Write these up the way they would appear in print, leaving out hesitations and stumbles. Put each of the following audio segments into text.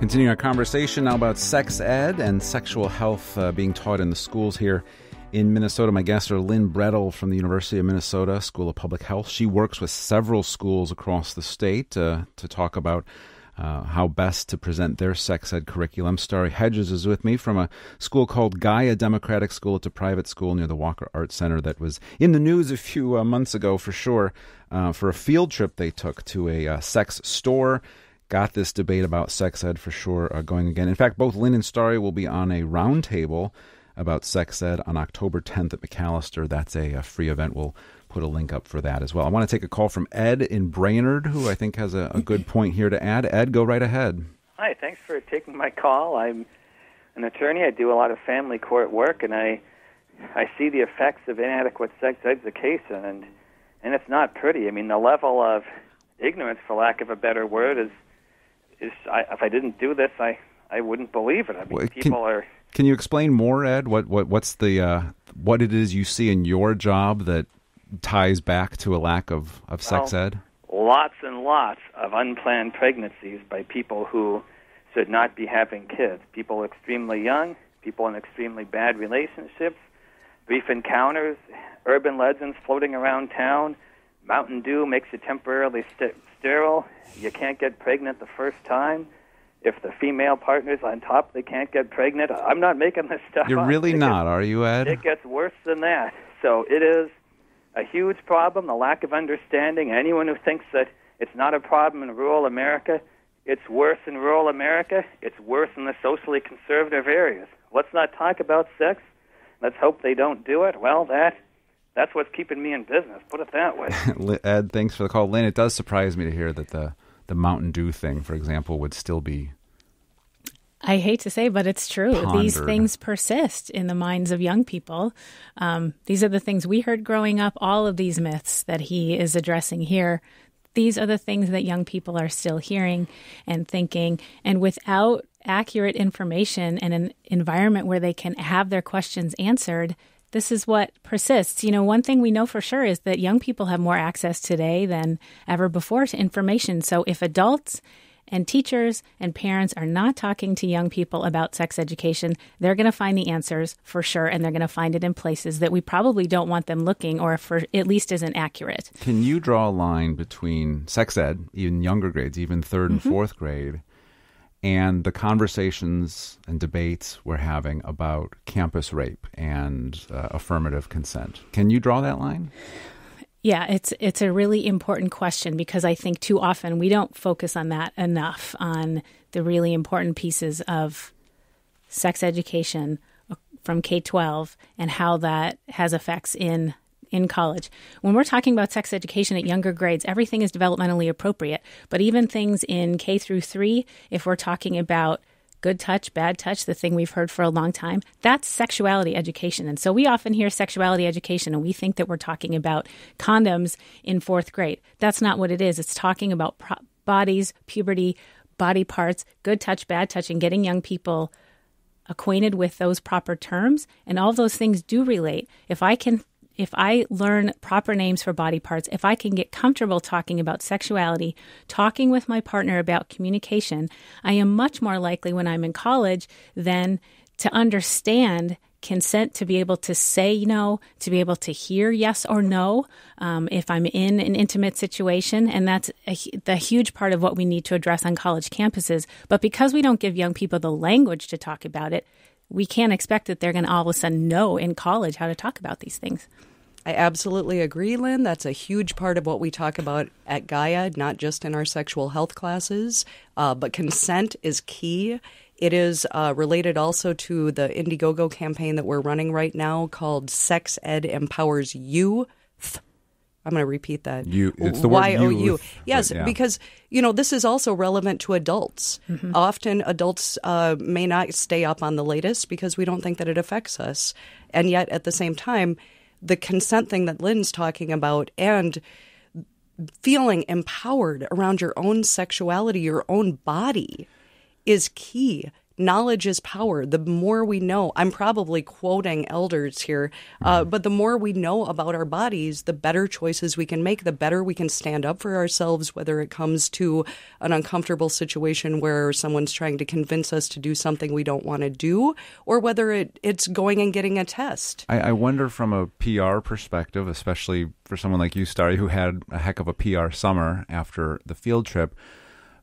Continuing our conversation now about sex ed and sexual health being taught in the schools here in Minnesota. My guests are Lynn Brettel from the University of Minnesota School of Public Health. She works with several schools across the state to talk about how best to present their sex ed curriculum. Starri Hedges is with me from a school called Gaia Democratic School. It's a private school near the Walker Arts Center that was in the news a few months ago for sure for a field trip they took to a sex store. Got this debate about sex ed for sure going again. In fact, both Lynn and Starri will be on a roundtable about sex ed on October 10th at McAllister. That's a free event. We'll put a link up for that as well. I want to take a call from Ed in Brainerd, who I think has a good point here to add. Ed, go right ahead. Hi, thanks for taking my call. I'm an attorney. I do a lot of family court work, and I see the effects of inadequate sex education, and it's not pretty. I mean, the level of ignorance, for lack of a better word, is if I didn't do this, I wouldn't believe it. I mean, people are. Can you explain more, Ed? What's the what it is you see in your job that ties back to a lack of sex ed? Lots and lots of unplanned pregnancies by people who should not be having kids. People extremely young, people in extremely bad relationships, brief encounters, urban legends floating around town. Mountain Dew makes you temporarily sterile. You can't get pregnant the first time. If the female partner's on top, they can't get pregnant. I'm not making this stuff up. You're really not, are you, Ed? It gets worse than that. So it is a huge problem, the lack of understanding. Anyone who thinks that it's not a problem in rural America, it's worse in rural America. It's worse in the socially conservative areas. Let's not talk about sex. Let's hope they don't do it. Well, that's what's keeping me in business. Put it that way. Ed, thanks for the call. Lynn, it does surprise me to hear that the Mountain Dew thing, for example, would still be I hate to say, but it's true. pondered. These things persist in the minds of young people. These are the things we heard growing up, all of these myths that he is addressing here. These are the things that young people are still hearing and thinking. And without accurate information and an environment where they can have their questions answered, this is what persists. You know, one thing we know for sure is that young people have more access today than ever before to information. So if adults and teachers and parents are not talking to young people about sex education, they're going to find the answers for sure, and they're going to find it in places that we probably don't want them looking or for at least isn't accurate. Can you draw a line between sex ed, in younger grades, even third and fourth grade, and the conversations and debates we're having about campus rape and affirmative consent? Can you draw that line? Yeah, it's a really important question because I think too often we don't focus on that enough, on the really important pieces of sex education from K-12 and how that has effects in college. When we're talking about sex education at younger grades, everything is developmentally appropriate. But even things in K through 3, if we're talking about good touch, bad touch, the thing we've heard for a long time, that's sexuality education. And so we often hear sexuality education and we think that we're talking about condoms in 4th grade. That's not what it is. It's talking about bodies, puberty, body parts, good touch, bad touch, and getting young people acquainted with those proper terms. And all of those things do relate. If I learn proper names for body parts, if I can get comfortable talking about sexuality, talking with my partner about communication, I am much more likely when I'm in college then to understand consent, to be able to say no, to be able to hear yes or no if I'm in an intimate situation. And that's the huge part of what we need to address on college campuses. But because we don't give young people the language to talk about it, we can't expect that they're going to all of a sudden know in college how to talk about these things. I absolutely agree, Lynn. That's a huge part of what we talk about at Gaia, not just in our sexual health classes, but consent is key. It is related also to the Indiegogo campaign that we're running right now called Sex Ed Empowers Youth. I'm going to repeat that. It's the word Y-O-U. youth. Yes, Yeah. Because, this is also relevant to adults. Mm-hmm. Often adults may not stay up on the latest because we don't think that it affects us. And yet, at the same time, the consent thing that Lynn's talking about and feeling empowered around your own sexuality, your own body, is key knowledge is power. The more we know, I'm probably quoting elders here, but the more we know about our bodies, the better choices we can make, the better we can stand up for ourselves, whether it comes to an uncomfortable situation where someone's trying to convince us to do something we don't want to do, or whether it's going and getting a test. I wonder from a PR perspective, especially for someone like you, Starri, who had a heck of a PR summer after the field trip,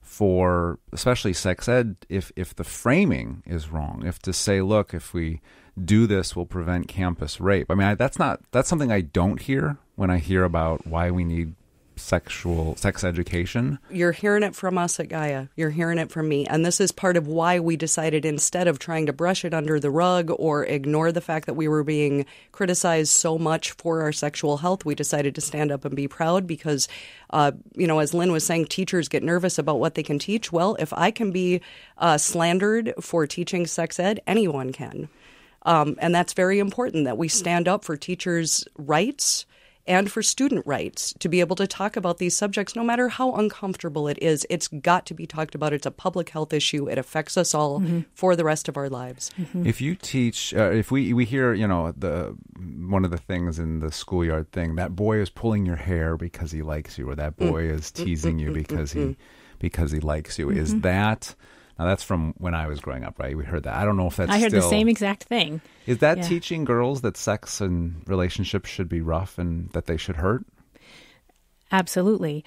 for especially sex ed, if the framing is wrong, if to say, look, if we do this, we'll prevent campus rape. I mean, that's something I don't hear when I hear about why we need sex education. You're hearing it from us at Gaia. You're hearing it from me. And this is part of why we decided, instead of trying to brush it under the rug or ignore the fact that we were being criticized so much for our sexual health, we decided to stand up and be proud because, as Lynn was saying, teachers get nervous about what they can teach. Well, if I can be slandered for teaching sex ed, anyone can. And that's very important that we stand up for teachers' rights and for student rights to be able to talk about these subjects, no matter how uncomfortable it is. It's got to be talked about. It's a public health issue. It affects us all for the rest of our lives. If you teach, if we hear, one of the things in the schoolyard thing, that boy is pulling your hair because he likes you, or that boy is teasing you because he likes you. Is that... Now, that's from when I was growing up, right? We heard that. I don't know if that's I heard the same exact thing. Is that teaching girls that sex and relationships should be rough and that they should hurt? Absolutely.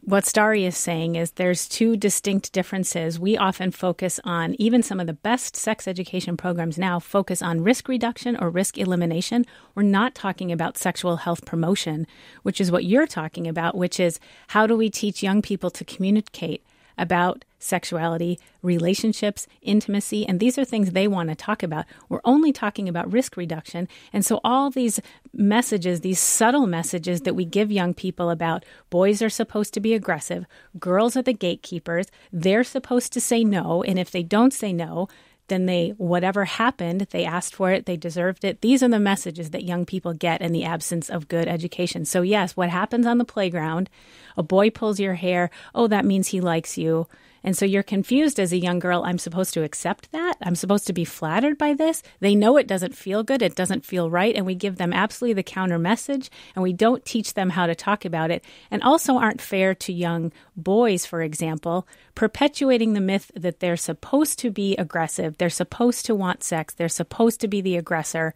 What Starri is saying is there's two distinct differences. We often focus on, even some of the best sex education programs now focus on risk reduction or risk elimination. We're not talking about sexual health promotion, which is what you're talking about, which is how do we teach young people to communicate about sexuality, relationships, intimacy, and these are things they want to talk about. We're only talking about risk reduction. And so all these messages, these subtle messages that we give young people about boys are supposed to be aggressive, girls are the gatekeepers, they're supposed to say no, and if they don't say no, then whatever happened, they asked for it, they deserved it. These are the messages that young people get in the absence of good education. So yes, what happens on the playground, a boy pulls your hair, oh, that means he likes you. And so you're confused as a young girl, I'm supposed to accept that? I'm supposed to be flattered by this? They know it doesn't feel good, it doesn't feel right, and we give them absolutely the counter message, and we don't teach them how to talk about it, and also aren't fair to young boys, for example, perpetuating the myth that they're supposed to be aggressive, they're supposed to want sex, they're supposed to be the aggressor.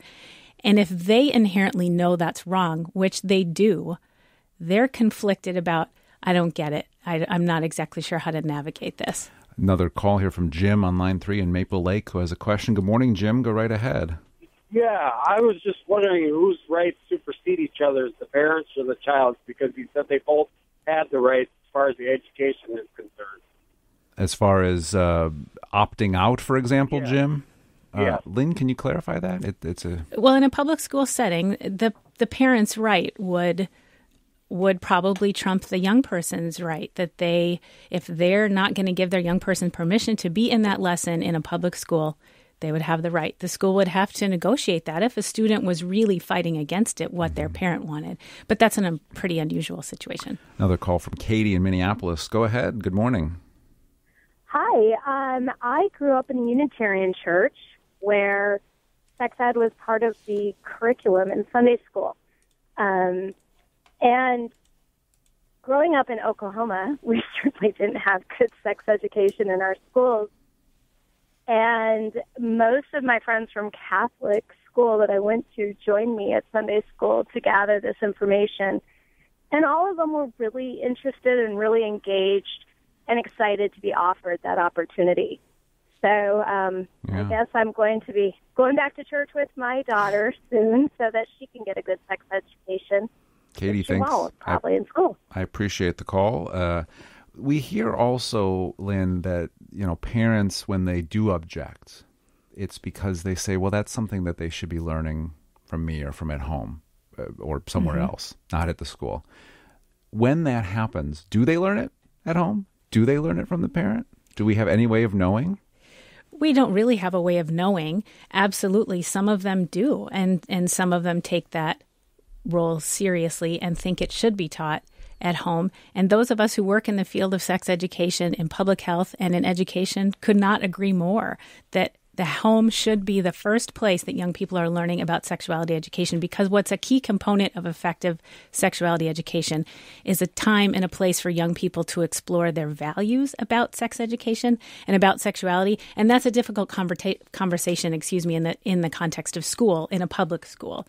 And if they inherently know that's wrong, which they do, they're conflicted about, I don't get it. I'm not exactly sure how to navigate this. Another call here from Jim on line 3 in Maple Lake who has a question. Good morning, Jim. Go right ahead. Yeah, I was just wondering whose rights supersede each other's, the parents or the child's, because he said they both had the rights as far as the education is concerned. As far as opting out, for example, Jim? Yeah. Lynn, can you clarify that? Well, in a public school setting, the parent's right would probably trump the young person's right, that if they're not going to give their young person permission to be in that lesson in a public school, they would have the right. The school would have to negotiate that if a student was really fighting against it, what their parent wanted. But that's a pretty unusual situation. Another call from Katie in Minneapolis. Go ahead. Good morning. Hi. I grew up in a Unitarian church where sex ed was part of the curriculum in Sunday school. And growing up in Oklahoma, we certainly didn't have good sex education in our schools. And most of my friends from Catholic school that I went to joined me at Sunday school to gather this information. And all of them were really interested and really engaged and excited to be offered that opportunity. So I guess I'm going to be going back to church with my daughter soon so that she can get a good sex education. Katie, thanks. Probably in school. I appreciate the call. We hear also, Lynn, that parents, when they do object, it's because they say, well, that's something that they should be learning from me or from at home or somewhere else, not at the school. When that happens, do they learn it at home? Do they learn it from the parent? Do we have any way of knowing? We don't really have a way of knowing. Absolutely. Some of them do. And some of them take that role seriously and think it should be taught. at home. And those of us who work in the field of sex education, in public health, and in education could not agree more that the home should be the first place that young people are learning about sexuality education, because what's a key component of effective sexuality education is a time and a place for young people to explore their values about sex education and about sexuality. And that's a difficult conversation, in the context of school, in a public school.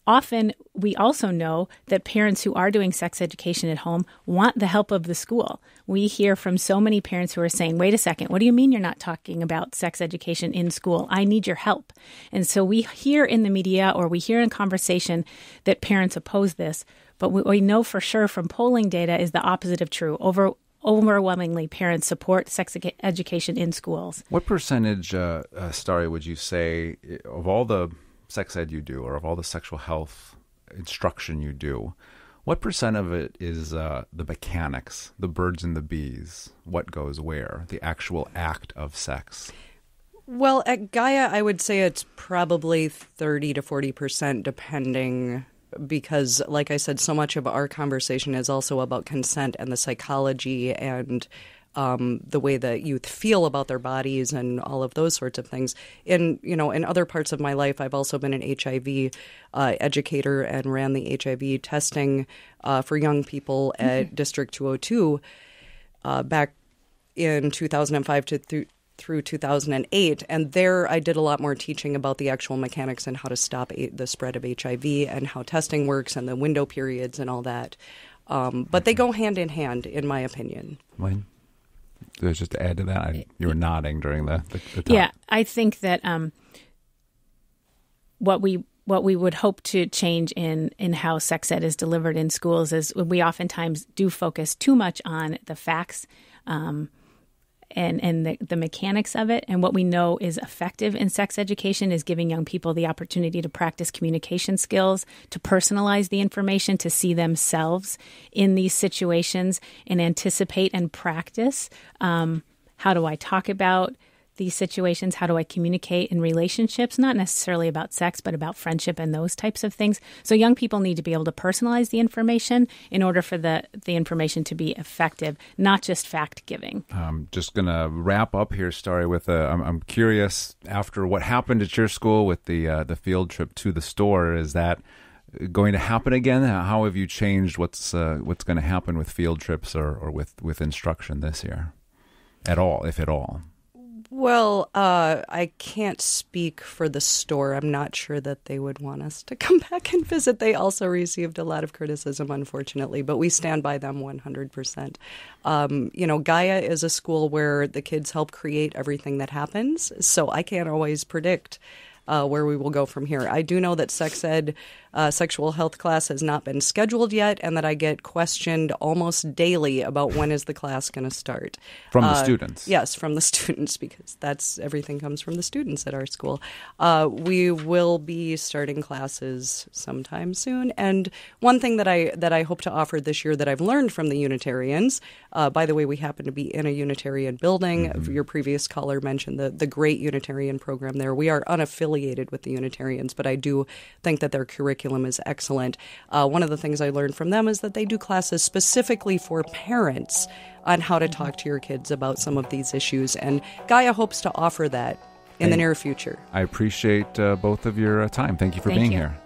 Often, we also know that parents who are doing sex education at home want the help of the school. We hear from so many parents who are saying, wait a second, what do you mean you're not talking about sex education in school? I need your help. And so we hear in the media, or we hear in conversation, that parents oppose this. But what we know for sure from polling data is the opposite of true. Overwhelmingly, parents support sex education in schools. What percentage, Starri, would you say, of all the sex ed you do, or of all the sexual health instruction you do, what percent of it is the mechanics, the birds and the bees, what goes where, the actual act of sex? Well, at Gaia, I would say it's probably 30 to 40%, depending, because, like I said, so much of our conversation is also about consent and the psychology and the way that youth feel about their bodies and all of those sorts of things. In other parts of my life, I've also been an HIV educator and ran the HIV testing for young people at District 202 back in 2005 through 2008. And there I did a lot more teaching about the actual mechanics and how to stop the spread of HIV and how testing works and the window periods and all that. But they go hand in hand, in my opinion. Wayne? Just to add to that, you were nodding during the talk. Yeah, I think that what we would hope to change in how sex ed is delivered in schools is we oftentimes do focus too much on the facts and the mechanics of it. And what we know is effective in sex education is giving young people the opportunity to practice communication skills, to personalize the information, to see themselves in these situations and anticipate and practice. How do I talk about these situations? How do I communicate in relationships? Not necessarily about sex, but about friendship and those types of things. So young people need to be able to personalize the information in order for the information to be effective, not just fact-giving. I'm just going to wrap up here, Starri, with I'm curious, after what happened at your school with the field trip to the store, is that going to happen again? How have you changed what's going to happen with field trips or with instruction this year, at all, if at all? Well, I can't speak for the store. I'm not sure that they would want us to come back and visit. They also received a lot of criticism, unfortunately, but we stand by them 100%. Gaia is a school where the kids help create everything that happens, so I can't always predict where we will go from here. I do know that sex ed, sexual health class has not been scheduled yet, and that I get questioned almost daily about when is the class going to start. From the students? Yes, from the students, because everything comes from the students at our school. We will be starting classes sometime soon. And one thing that I hope to offer this year that I've learned from the Unitarians, by the way, we happen to be in a Unitarian building. Mm-hmm. Your previous caller mentioned the great Unitarian program there. We are unaffiliated with the Unitarians, but I do think that their curriculum is excellent. One of the things I learned from them is that they do classes specifically for parents on how to talk to your kids about some of these issues, and Gaia hopes to offer that in the near future. I appreciate both of your time. Thank you for being here.